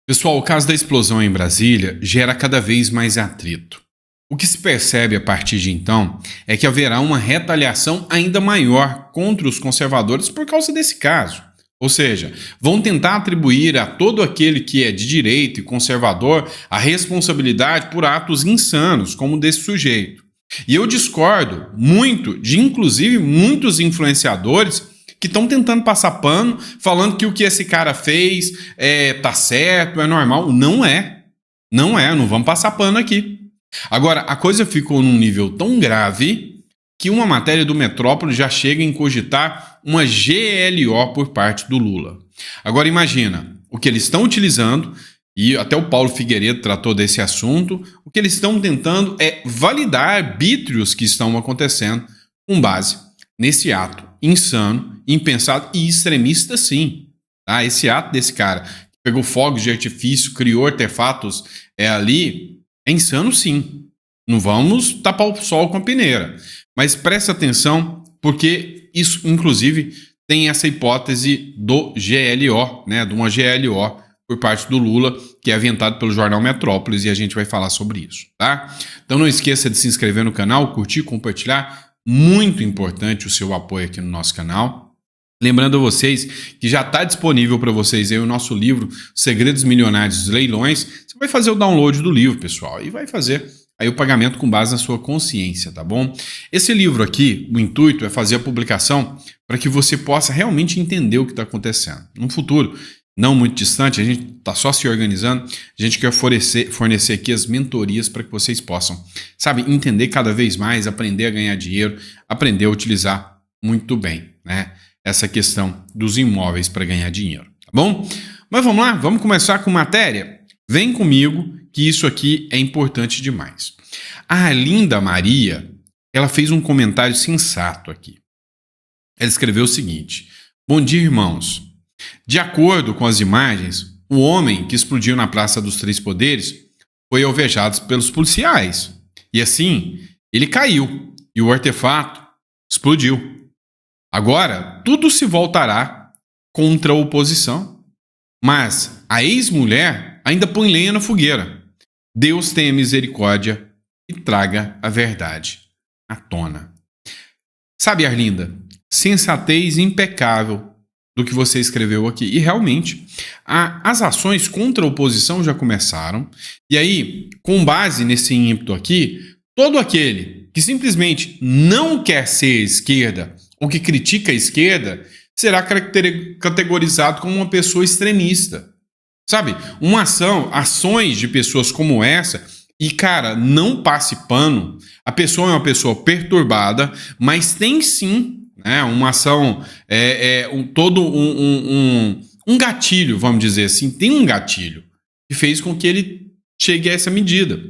Pessoal, o caso da explosão em Brasília gera cada vez mais atrito. O que se percebe a partir de então é que haverá uma retaliação ainda maior contra os conservadores por causa desse caso. Ou seja, vão tentar atribuir a todo aquele que é de direita e conservador a responsabilidade por atos insanos, como o desse sujeito. E eu discordo muito de, inclusive, muitos influenciadores que estão tentando passar pano, falando que o que esse cara fez tá certo, é normal. Não é. Não é, não vamos passar pano aqui. Agora, a coisa ficou num nível tão grave que uma matéria do Metrópole já chega em cogitar uma GLO por parte do Lula. Agora imagina, o que eles estão utilizando, e até o Paulo Figueiredo tratou desse assunto, o que eles estão tentando é validar arbítrios que estão acontecendo com base nesse ato insano, impensado e extremista sim. Tá? Esse ato desse cara que pegou fogos de artifício, criou artefatos ali, é insano sim. Não vamos tapar o sol com a peneira. Mas presta atenção, porque isso, inclusive, tem essa hipótese do GLO, né? De uma GLO por parte do Lula, que é aventado pelo jornal Metrópolis, e a gente vai falar sobre isso, tá? Então não esqueça de se inscrever no canal, curtir, compartilhar. Muito importante o seu apoio aqui no nosso canal. Lembrando a vocês que já está disponível para vocês aí o nosso livro Segredos Milionários dos Leilões. Você vai fazer o download do livro, pessoal, e vai fazer aí o pagamento com base na sua consciência, tá bom? Esse livro aqui, o intuito é fazer a publicação para que você possa realmente entender o que está acontecendo. No futuro, não muito distante, a gente está só se organizando, a gente quer fornecer aqui as mentorias para que vocês possam, sabe, entender cada vez mais, aprender a ganhar dinheiro, aprender a utilizar muito bem, né? Essa questão dos imóveis para ganhar dinheiro, tá bom? Mas vamos lá, vamos começar com matéria? Vem comigo que isso aqui é importante demais. A Arlinda Maria, ela fez um comentário sensato aqui. Ela escreveu o seguinte: bom dia, irmãos. De acordo com as imagens, o homem que explodiu na Praça dos Três Poderes foi alvejado pelos policiais. E assim, ele caiu e o artefato explodiu. Agora, tudo se voltará contra a oposição. Mas a ex-mulher ainda põe lenha na fogueira. Deus tenha misericórdia e traga a verdade à tona. Sabe, Arlinda, sensatez impecável do que você escreveu aqui. E realmente, as ações contra a oposição já começaram. E aí, com base nesse ímpeto aqui, todo aquele que simplesmente não quer ser esquerda ou que critica a esquerda será categorizado como uma pessoa extremista. Sabe? Ações de pessoas como essa, e cara, não passe pano, a pessoa é uma pessoa perturbada, mas tem sim, né, uma ação, um gatilho, vamos dizer assim, tem um gatilho que fez com que ele chegue a essa medida.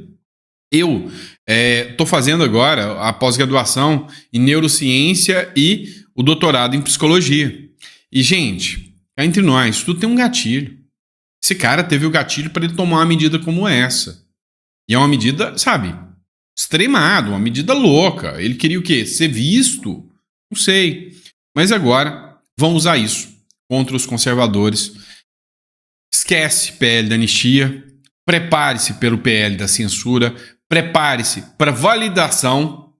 Eu estou fazendo agora a pós-graduação em neurociência e o doutorado em psicologia. E, gente, cá entre nós, tudo tem um gatilho. Esse cara teve o gatilho para ele tomar uma medida como essa. E é uma medida, sabe, extremada, uma medida louca. Ele queria o quê? Ser visto? Não sei. Mas agora vão usar isso contra os conservadores. Esquece PL da anistia. Prepare-se pelo PL da censura. Prepare-se para validação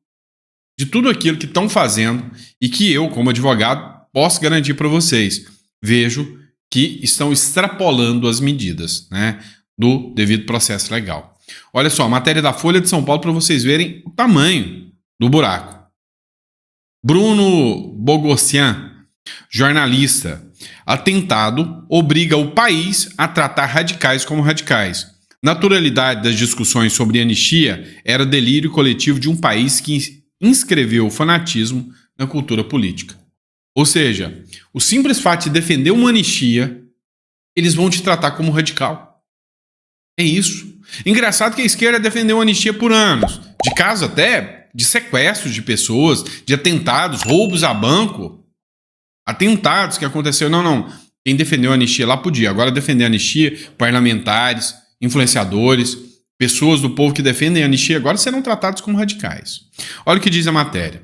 de tudo aquilo que estão fazendo e que eu, como advogado, posso garantir para vocês. Vejo que estão extrapolando as medidas, né, do devido processo legal. Olha só, matéria da Folha de São Paulo para vocês verem o tamanho do buraco. Bruno Bogossian, jornalista. Atentado obriga o país a tratar radicais como radicais. Naturalidade das discussões sobre anistia era delírio coletivo de um país que inscreveu o fanatismo na cultura política. Ou seja, o simples fato de defender uma anistia, eles vão te tratar como radical. É isso. Engraçado que a esquerda defendeu a anistia por anos. De casos até de sequestros de pessoas, de atentados, roubos a banco. Atentados que aconteceram. Não. Quem defendeu a anistia lá podia. Agora defender a anistia, parlamentares, influenciadores, pessoas do povo que defendem a anistia, agora serão tratados como radicais. Olha o que diz a matéria.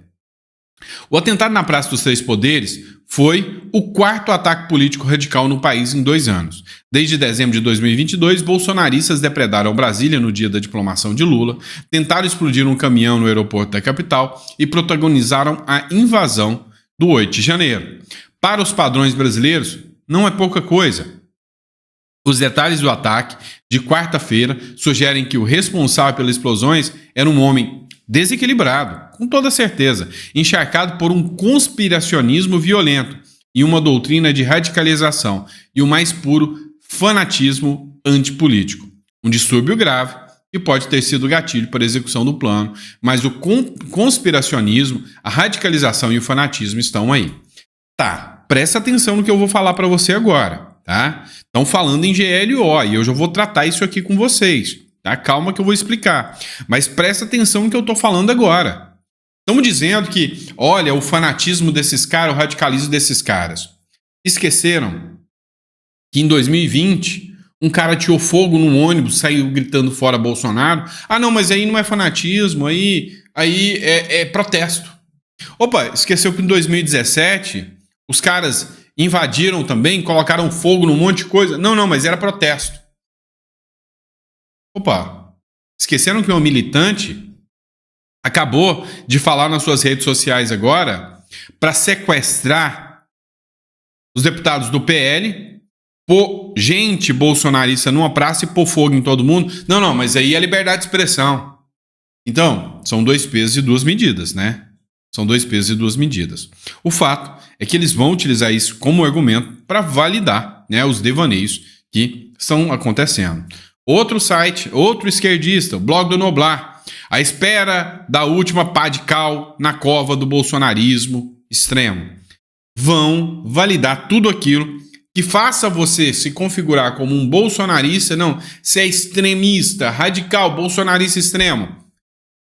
O atentado na Praça dos Três Poderes foi o quarto ataque político radical no país em 2 anos. Desde dezembro de 2022, bolsonaristas depredaram Brasília no dia da diplomação de Lula, tentaram explodir um caminhão no aeroporto da capital e protagonizaram a invasão do 8 de janeiro. Para os padrões brasileiros, não é pouca coisa. Os detalhes do ataque de quarta-feira sugerem que o responsável pelas explosões era um homem desequilibrado, com toda certeza, encharcado por um conspiracionismo violento e uma doutrina de radicalização e o mais puro fanatismo antipolítico. Um distúrbio grave que pode ter sido gatilho para a execução do plano, mas o conspiracionismo, a radicalização e o fanatismo estão aí. Tá, presta atenção no que eu vou falar para você agora. Tá? Estão falando em GLO e eu já vou tratar isso aqui com vocês. Tá? Calma que eu vou explicar. Mas presta atenção no que eu estou falando agora. Estamos dizendo que, olha, o fanatismo desses caras, o radicalismo desses caras. Esqueceram que em 2020 um cara tirou fogo num ônibus, saiu gritando fora Bolsonaro. Ah, não, mas aí não é fanatismo, aí é protesto. Opa, esqueceu que em 2017 os caras invadiram também, colocaram fogo num monte de coisa. Não, mas era protesto. Opa, esqueceram que um militante acabou de falar nas suas redes sociais agora para sequestrar os deputados do PL, pôr gente bolsonarista numa praça e pôr fogo em todo mundo. Não, mas aí é liberdade de expressão. Então, são 2 pesos e 2 medidas, né? São 2 pesos e 2 medidas. O fato é que eles vão utilizar isso como argumento para validar, né, os devaneios que estão acontecendo. Outro site, outro esquerdista, o blog do Noblar, à espera da última pá de cal na cova do bolsonarismo extremo. Vão validar tudo aquilo que faça você se configurar como um bolsonarista, não, se é extremista, radical, bolsonarista extremo.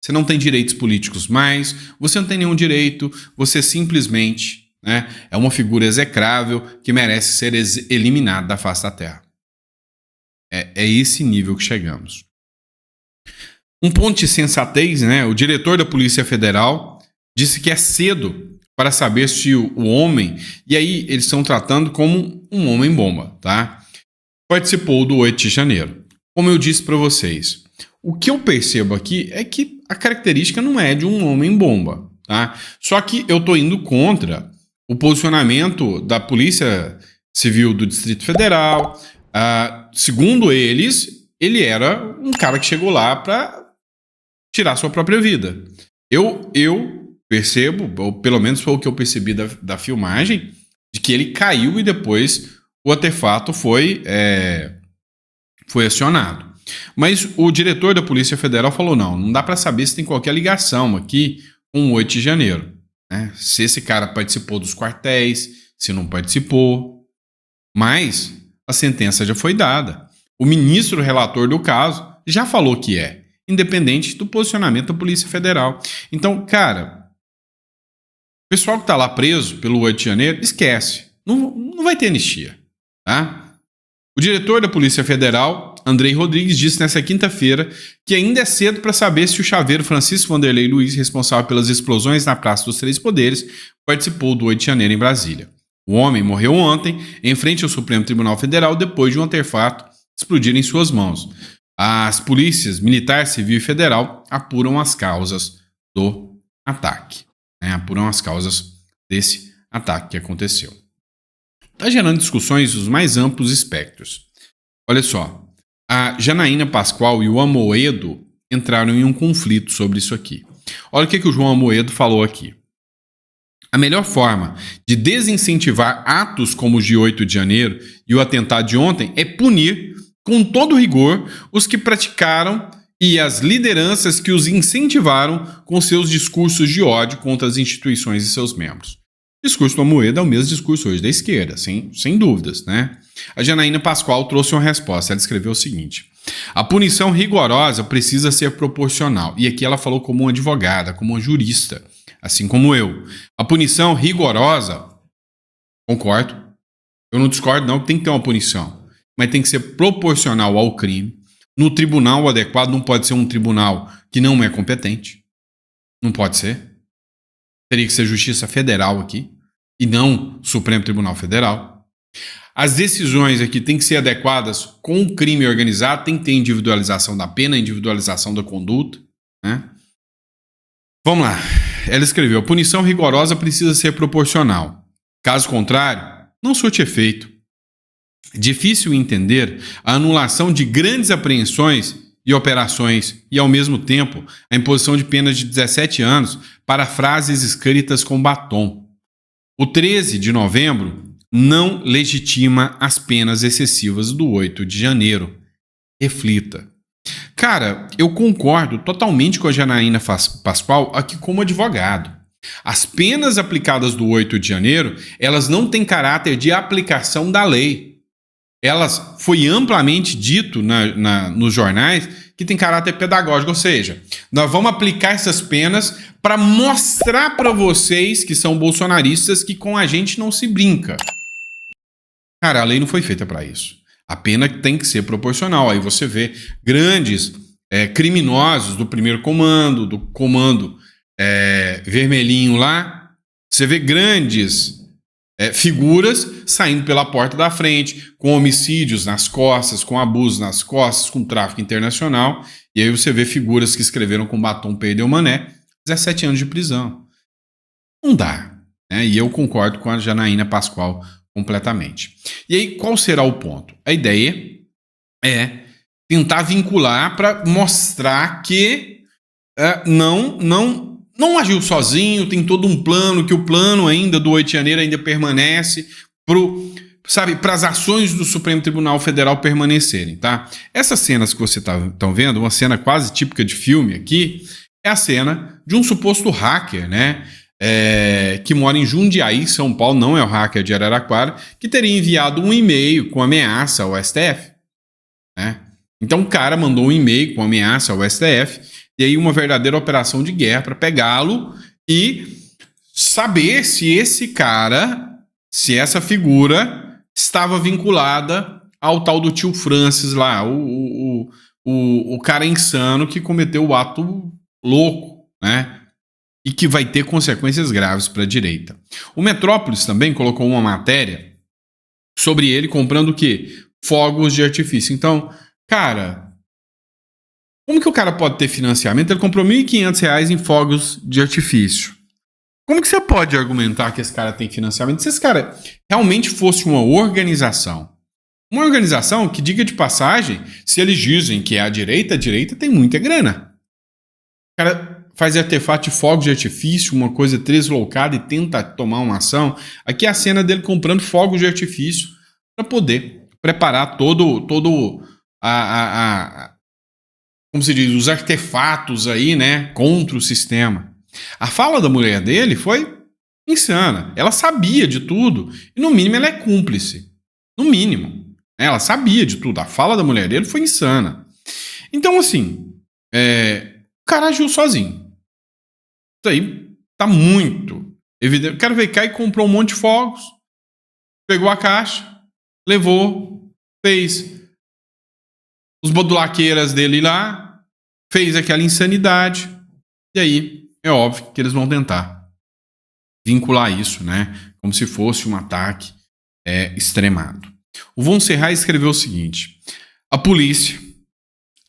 Você não tem direitos políticos mais, você não tem nenhum direito, você simplesmente, né, é uma execrável que merece ser eliminada da face da terra. É esse nível que chegamos. Um ponto de sensatez, né? O diretor da Polícia Federal disse que é cedo para saber se o homem, e aí eles estão tratando como um homem-bomba, tá? Participou do 8 de janeiro. Como eu disse para vocês, o que eu percebo aqui é que a característica não é de um homem-bomba, tá? Só que eu estou indo contra o posicionamento da Polícia Civil do Distrito Federal. Segundo eles, ele era um cara que chegou lá para tirar sua própria vida. Eu percebo, ou pelo menos foi o que eu percebi da filmagem, de que ele caiu e depois o artefato foi acionado. Mas o diretor da Polícia Federal falou, não dá para saber se tem qualquer ligação aqui com o 8 de janeiro. Né? Se esse cara participou dos quartéis, se não participou. Mas a sentença já foi dada. O ministro relator do caso já falou que é, independente do posicionamento da Polícia Federal. Então, cara, o pessoal que está lá preso pelo 8 de janeiro, esquece. Não vai ter anistia. Tá? O diretor da Polícia Federal, Andrei Rodrigues, disse nessa quinta-feira que ainda é cedo para saber se o chaveiro Francisco Vanderlei Luiz, responsável pelas explosões na Praça dos Três Poderes, participou do 8 de janeiro em Brasília. O homem morreu ontem em frente ao Supremo Tribunal Federal depois de um artefato explodir em suas mãos. As polícias militar, civil e federal apuram as causas do ataque. Apuram as causas desse ataque que aconteceu. Está gerando discussões dos mais amplos espectros. Olha só, a Janaína Pascoal e o Amoedo entraram em um conflito sobre isso aqui. Olha o que o João Amoedo falou aqui. A melhor forma de desincentivar atos como os de 8 de janeiro e o atentado de ontem é punir com todo rigor os que praticaram e as lideranças que os incentivaram com seus discursos de ódio contra as instituições e seus membros. O discurso do Amoedo é o mesmo discurso hoje da esquerda, sem dúvidas, né? A Janaína Pascoal trouxe uma resposta. Ela escreveu o seguinte: a punição rigorosa precisa ser proporcional. E aqui ela falou como uma advogada, como uma jurista, assim como eu. A punição rigorosa, concordo. Eu não discordo não que tem que ter uma punição, mas tem que ser proporcional ao crime. No tribunal adequado, não pode ser um tribunal que não é competente. Não pode ser. Teria que ser Justiça Federal aqui, e não Supremo Tribunal Federal. As decisões aqui têm que ser adequadas com o crime organizado, tem que ter individualização da pena, individualização da conduta, né? Vamos lá. Ela escreveu: punição rigorosa precisa ser proporcional. Caso contrário, não surte efeito. Difícil entender a anulação de grandes apreensões e operações e, ao mesmo tempo, a imposição de penas de 17 anos para frases escritas com batom. O 13 de novembro não legitima as penas excessivas do 8 de janeiro. Reflita. Cara, eu concordo totalmente com a Janaína Pascoal aqui como advogado. As penas aplicadas do 8 de janeiro, elas não têm caráter de aplicação da lei. Elas foi amplamente dito nos jornais que tem caráter pedagógico, ou seja, nós vamos aplicar essas penas para mostrar para vocês que são bolsonaristas que com a gente não se brinca. Cara, a lei não foi feita para isso. A pena tem que ser proporcional. Aí você vê grandes criminosos do primeiro comando, do comando vermelhinho lá, você vê grandes figuras saindo pela porta da frente, com homicídios nas costas, com abusos nas costas, com tráfico internacional, e aí você vê figuras que escreveram com batom perdeu mané, 17 anos de prisão. Não dá, né? E eu concordo com a Janaína Pascoal completamente. E aí, qual será o ponto? A ideia é tentar vincular para mostrar que não agiu sozinho, tem todo um plano, que o plano ainda do 8 de janeiro ainda permanece para as ações do Supremo Tribunal Federal permanecerem, tá? Essas cenas que você estão vendo, uma cena quase típica de filme aqui, é a cena de um suposto hacker, né? Que mora em Jundiaí, São Paulo, não é o hacker de Araraquara, que teria enviado um e-mail com ameaça ao STF, né? Então o cara mandou um e-mail com ameaça ao STF, e aí uma verdadeira operação de guerra para pegá-lo e saber se esse cara, se essa figura estava vinculada ao tal do tio Francis lá, o cara insano que cometeu o ato louco, né? E que vai ter consequências graves para a direita. O Metrópolis também colocou uma matéria sobre ele comprando o quê? Fogos de artifício. Então, cara, como que o cara pode ter financiamento? Ele comprou R$ 1.500 em fogos de artifício. Como que você pode argumentar que esse cara tem financiamento? Se esse cara realmente fosse uma organização que, diga de passagem, se eles dizem que é a direita tem muita grana. O cara faz artefato de fogos de artifício, uma coisa tresloucada e tenta tomar uma ação. Aqui é a cena dele comprando fogos de artifício para poder preparar todo como se diz, os artefatos aí, né, contra o sistema. A fala da mulher dele foi insana. Ela sabia de tudo e, no mínimo, ela é cúmplice. No mínimo. Ela sabia de tudo. A fala da mulher dele foi insana. Então, assim, o cara agiu sozinho. Isso aí tá muito evidente. O cara veio cá e comprou um monte de fogos, pegou a caixa, levou, fez os bodulaqueiras dele lá, fez aquela insanidade, e aí é óbvio que eles vão tentar vincular isso, né, como se fosse um ataque extremado. O Von Serra escreveu o seguinte: a polícia,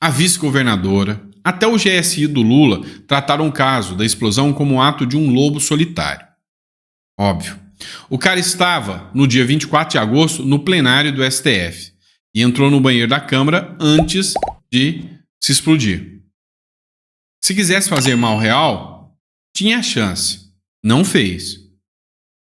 a vice-governadora, até o GSI do Lula trataram o caso da explosão como um ato de um lobo solitário. Óbvio. O cara estava, no dia 24 de agosto, no plenário do STF e entrou no banheiro da Câmara antes de se explodir. Se quisesse fazer mal real, tinha a chance. Não fez.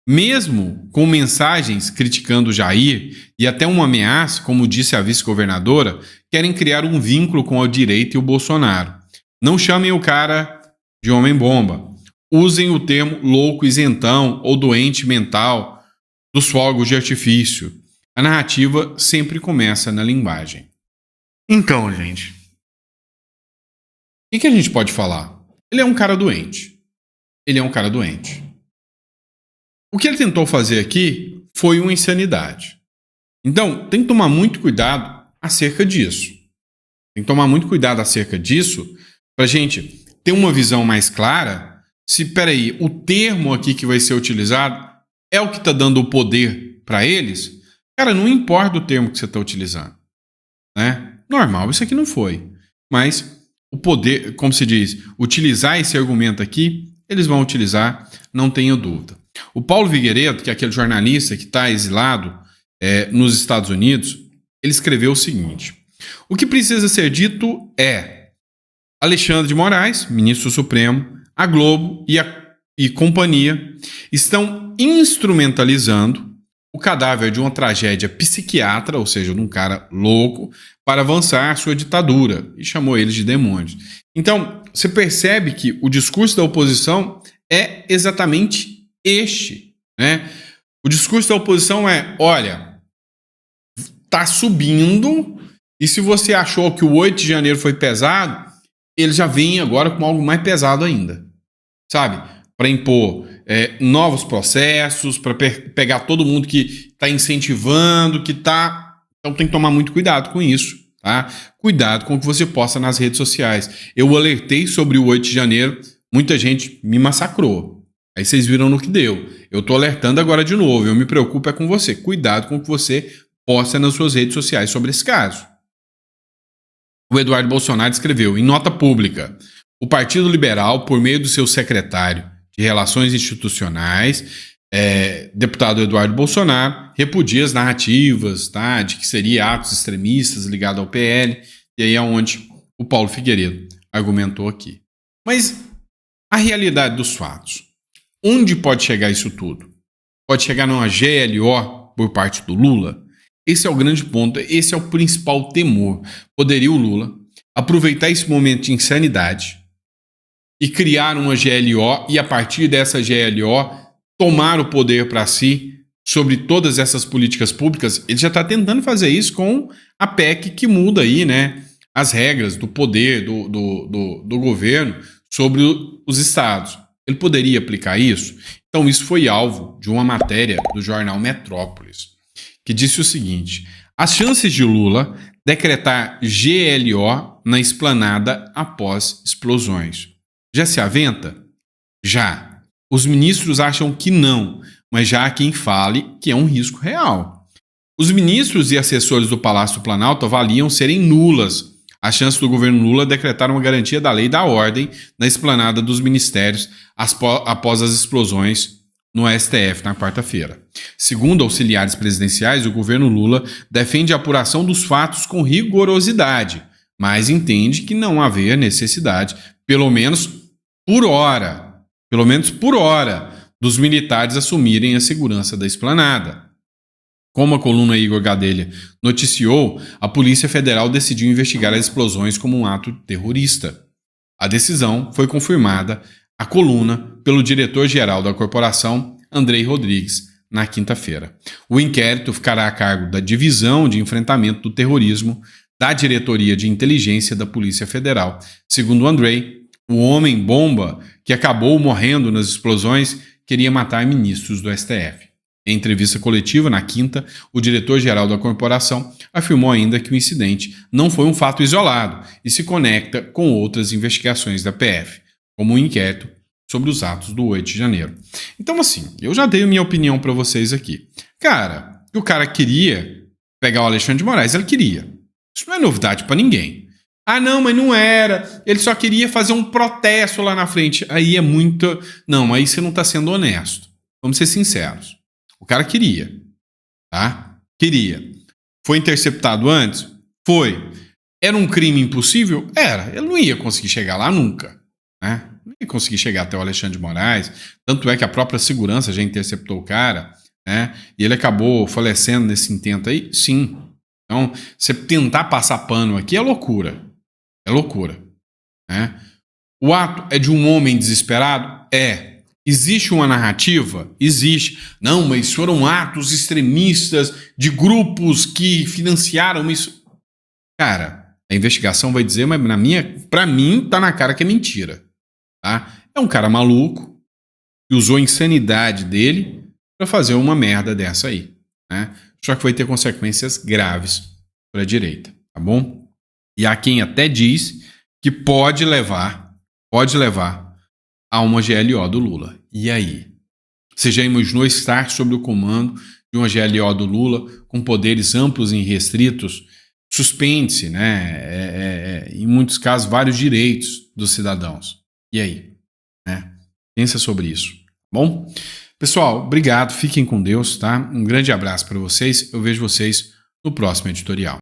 Mesmo com mensagens criticando Jair e até uma ameaça, como disse a vice-governadora, querem criar um vínculo com a direita e o Bolsonaro. Não chamem o cara de homem-bomba. Usem o termo louco isentão ou doente mental dos fogos de artifício. A narrativa sempre começa na linguagem. Então, gente, o que a gente pode falar? Ele é um cara doente. O que ele tentou fazer aqui foi uma insanidade. Então, tem que tomar muito cuidado acerca disso. Para a gente ter uma visão mais clara se, peraí, o termo aqui que vai ser utilizado é o que está dando o poder para eles, cara, não importa o termo que você está utilizando, né? Normal, isso aqui não foi. Mas o poder, como se diz, utilizar esse argumento aqui, eles vão utilizar, não tenho dúvida. O Paulo Figueiredo, que é aquele jornalista que está exilado nos Estados Unidos, ele escreveu o seguinte: o que precisa ser dito é: Alexandre de Moraes, ministro supremo, a Globo e companhia estão instrumentalizando o cadáver de uma tragédia psiquiatra, ou seja, de um cara louco, para avançar a sua ditadura, e chamou eles de demônios. Então, você percebe que o discurso da oposição é exatamente este, né? O discurso da oposição é: olha, tá subindo, e se você achou que o 8 de janeiro foi pesado, eles já vêm agora com algo mais pesado ainda, sabe? Para impor novos processos, para pegar todo mundo que está incentivando, que está... Então tem que tomar muito cuidado com isso, tá? Cuidado com o que você posta nas redes sociais. Eu alertei sobre o 8 de janeiro, muita gente me massacrou. Aí vocês viram no que deu. Eu tô alertando agora de novo, eu me preocupo com você. Cuidado com o que você posta nas suas redes sociais sobre esse caso. O Eduardo Bolsonaro escreveu em nota pública: o Partido Liberal, por meio do seu secretário de Relações Institucionais, deputado Eduardo Bolsonaro, repudia as narrativas, tá, de que seria atos extremistas ligados ao PL, e aí é onde o Paulo Figueiredo argumentou aqui. Mas a realidade dos fatos, onde pode chegar isso tudo? Pode chegar numa GLO por parte do Lula? Esse é o grande ponto, esse é o principal temor. Poderia o Lula aproveitar esse momento de insanidade e criar uma GLO e, a partir dessa GLO, tomar o poder para si sobre todas essas políticas públicas? Ele já está tentando fazer isso com a PEC que muda aí, né, as regras do poder do governo sobre os estados. Ele poderia aplicar isso? Então, isso foi alvo de uma matéria do jornal Metrópolis, que disse o seguinte: as chances de Lula decretar GLO na esplanada após explosões. Já se aventa? Já. Os ministros acham que não, mas já há quem fale que é um risco real. Os ministros e assessores do Palácio do Planalto avaliam serem nulas as chances do governo Lula decretar uma garantia da lei e da ordem na esplanada dos ministérios após as explosões no STF na quarta-feira. Segundo auxiliares presidenciais, o governo Lula defende a apuração dos fatos com rigorosidade, mas entende que não haver necessidade, pelo menos por hora, dos militares assumirem a segurança da esplanada. Como a coluna Igor Gadelha noticiou, a Polícia Federal decidiu investigar as explosões como um ato terrorista. A decisão foi confirmada à coluna pelo diretor-geral da corporação, Andrei Rodrigues, na quinta-feira. O inquérito ficará a cargo da Divisão de Enfrentamento do Terrorismo da Diretoria de Inteligência da Polícia Federal. Segundo Andrei, o homem-bomba que acabou morrendo nas explosões queria matar ministros do STF. Em entrevista coletiva, na quinta, o diretor-geral da corporação afirmou ainda que o incidente não foi um fato isolado e se conecta com outras investigações da PF, como o inquérito sobre os atos do 8 de janeiro. Então, assim, eu já dei a minha opinião para vocês aqui. Cara, o cara queria pegar o Alexandre de Moraes, ele queria. Isso não é novidade para ninguém. Ah, não, mas não era. Ele só queria fazer um protesto lá na frente. Aí é muito... Não, aí você não está sendo honesto. Vamos ser sinceros. O cara queria, tá? Queria. Foi interceptado antes? Foi. Era um crime impossível? Era. Ele não ia conseguir chegar lá nunca, né? Não ia conseguir chegar até o Alexandre de Moraes. Tanto é que a própria segurança já interceptou o cara, né? E ele acabou falecendo nesse intento aí? Sim. Então, você tentar passar pano aqui é loucura. É loucura, né? O ato é de um homem desesperado? É. Existe uma narrativa? Existe. Não, mas foram atos extremistas de grupos que financiaram isso. Cara, a investigação vai dizer, mas pra mim tá na cara que é mentira. Tá? É um cara maluco que usou a insanidade dele para fazer uma merda dessa aí, né? Só que vai ter consequências graves para a direita, tá bom? E há quem até diz que pode levar a uma GLO do Lula. E aí? Você já imaginou estar sob o comando de uma GLO do Lula com poderes amplos e restritos? Suspende-se, né? Em muitos casos, vários direitos dos cidadãos. E aí? Né? Pensa sobre isso, tá bom? Pessoal, obrigado, fiquem com Deus, tá? Um grande abraço para vocês, eu vejo vocês no próximo editorial.